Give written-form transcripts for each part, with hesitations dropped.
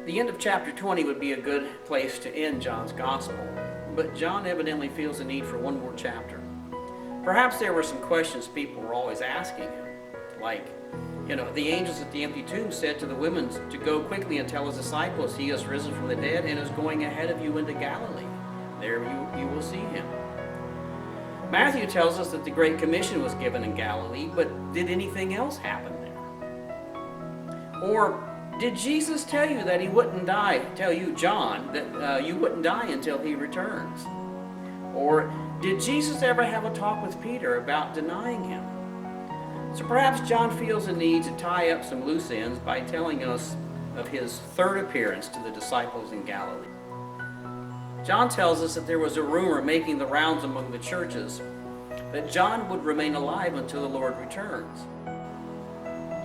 The end of chapter 20 would be a good place to end John's gospel, but John evidently feels the need for one more chapter. Perhaps there were some questions people were always asking him, like, the angels at the empty tomb said to the women to go quickly and tell his disciples he has risen from the dead and is going ahead of you into Galilee. There you will see him. Matthew tells us that the Great Commission was given in Galilee, but did anything else happen there? Or did Jesus tell you that he wouldn't die, tell you, John, that you wouldn't die until he returns? Or did Jesus ever have a talk with Peter about denying him? So perhaps John feels a need to tie up some loose ends by telling us of his third appearance to the disciples in Galilee. John tells us that there was a rumor making the rounds among the churches that John would remain alive until the Lord returns.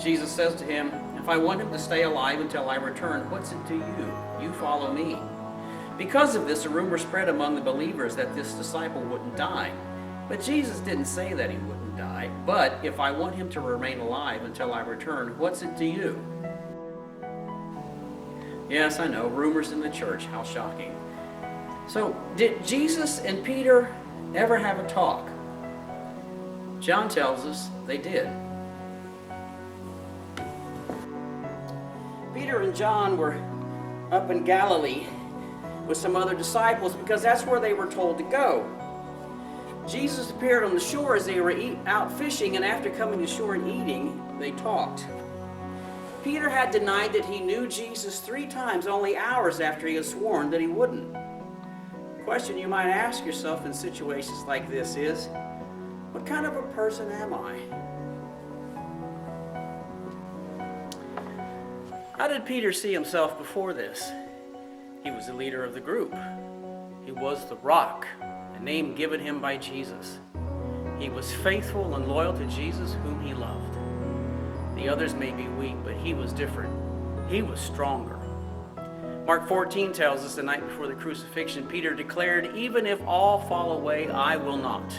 Jesus says to him, "If I want him to stay alive until I return, what's it to you? You follow me." Because of this, a rumor spread among the believers that this disciple wouldn't die. But Jesus didn't say that he wouldn't die. But if I want him to remain alive until I return, what's it to you? Yes, I know, rumors in the church, how shocking. So, did Jesus and Peter ever have a talk? John tells us they did. Peter and John were up in Galilee with some other disciples because that's where they were told to go. Jesus appeared on the shore as they were out fishing, and after coming to shore and eating, they talked. Peter had denied that he knew Jesus 3 times only hours after he had sworn that he wouldn't. The question you might ask yourself in situations like this is, what kind of a person am I? How did Peter see himself before this? He was the leader of the group. He was the rock, a name given him by Jesus. He was faithful and loyal to Jesus, whom he loved. The others may be weak, but he was different. He was stronger. Mark 14 tells us the night before the crucifixion, Peter declared, "Even if all fall away, I will not."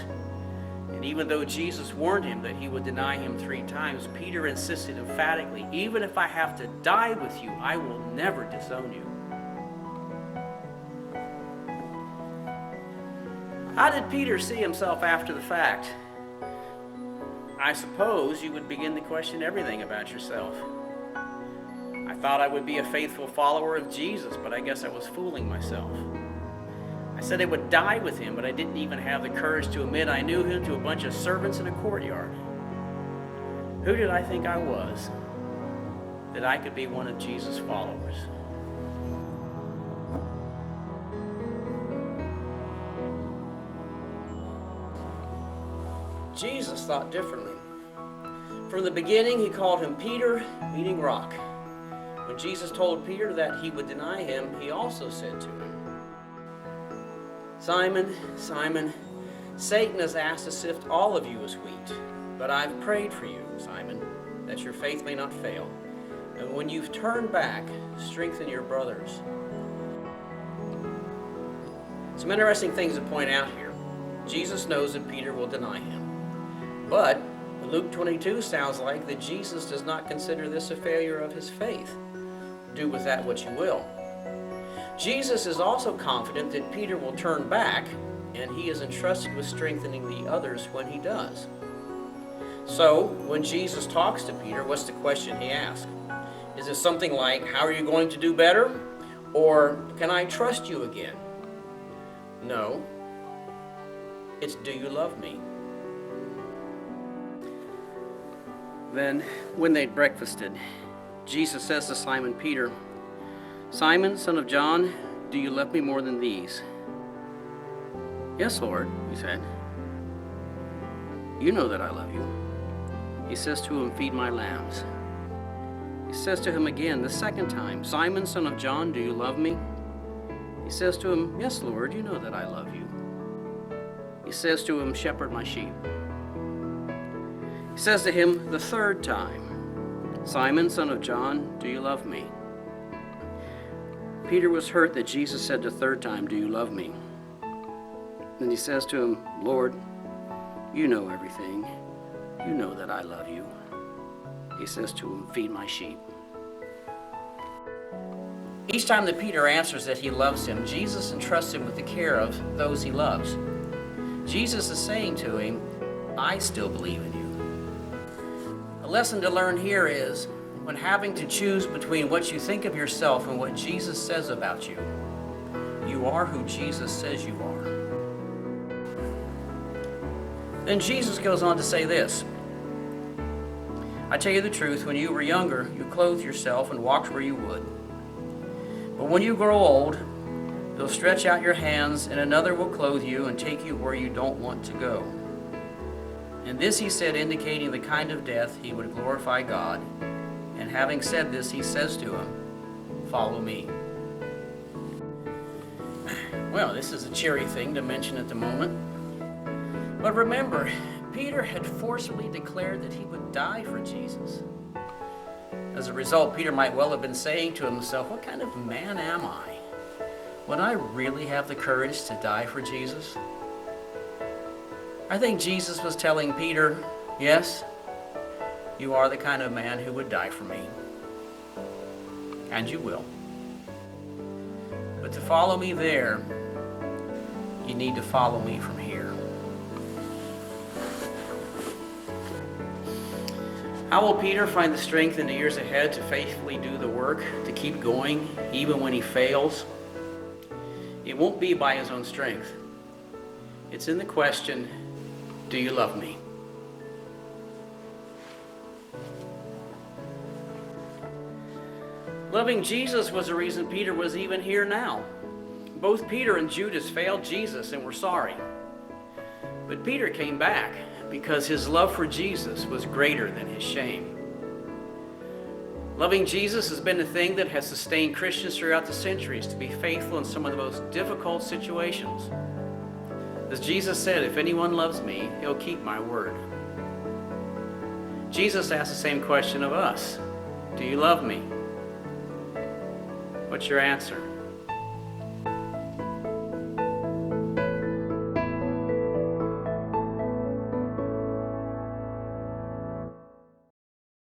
And even though Jesus warned him that he would deny him 3 times, Peter insisted emphatically, "Even if I have to die with you, I will never disown you." How did Peter see himself after the fact? I suppose you would begin to question everything about yourself. I thought I would be a faithful follower of Jesus, but I guess I was fooling myself. I said I would die with him, but I didn't even have the courage to admit I knew him to a bunch of servants in a courtyard. Who did I think I was, that I could be one of Jesus' followers? Jesus thought differently. From the beginning, he called him Peter, meaning rock. When Jesus told Peter that he would deny him, he also said to him, "Simon, Simon, Satan has asked to sift all of you as wheat, but I've prayed for you, Simon, that your faith may not fail. And when you've turned back, strengthen your brothers." Some interesting things to point out here. Jesus knows that Peter will deny him. But Luke 22 sounds like that Jesus does not consider this a failure of his faith. Do with that what you will. Jesus is also confident that Peter will turn back, and he is entrusted with strengthening the others when he does. So, when Jesus talks to Peter, what's the question he asks? Is it something like, "How are you going to do better?" Or, "Can I trust you again?" No. It's, "Do you love me?" Then, when they'd breakfasted, Jesus says to Simon Peter, "Simon, son of John, do you love me more than these?" "Yes, Lord," he said. "You know that I love you." He says to him, "Feed my lambs." He says to him again the second time, "Simon, son of John, do you love me?" He says to him, "Yes, Lord, you know that I love you." He says to him, "Shepherd my sheep." He says to him the third time, "Simon, son of John, do you love me?" Peter was hurt that Jesus said the third time, "Do you love me?" Then he says to him, "Lord, you know everything. You know that I love you." He says to him, "Feed my sheep." Each time that Peter answers that he loves him, Jesus entrusts him with the care of those he loves. Jesus is saying to him, I still believe in you. A lesson to learn here is, when having to choose between what you think of yourself and what Jesus says about you, you are who Jesus says you are. Then Jesus goes on to say this, I tell you the truth, when you were younger, you clothed yourself and walked where you would. But when you grow old, you'll stretch out your hands, and another will clothe you and take you where you don't want to go. And this he said, indicating the kind of death he would glorify God. And having said this, he says to him, follow me. Well, this is a cheery thing to mention at the moment. But remember, Peter had forcefully declared that he would die for Jesus. As a result, Peter might well have been saying to himself, what kind of man am I? Would I really have the courage to die for Jesus? I think Jesus was telling Peter, yes, you are the kind of man who would die for me. And you will. But to follow me there, you need to follow me from here. How will Peter find the strength in the years ahead to faithfully do the work, to keep going, even when he fails? It won't be by his own strength. It's in the question, do you love me? Loving Jesus was the reason Peter was even here now. Both Peter and Judas failed Jesus and were sorry. But Peter came back because his love for Jesus was greater than his shame. Loving Jesus has been the thing that has sustained Christians throughout the centuries to be faithful in some of the most difficult situations. As Jesus said, if anyone loves me, he'll keep my word. Jesus asked the same question of us. Do you love me? What's your answer?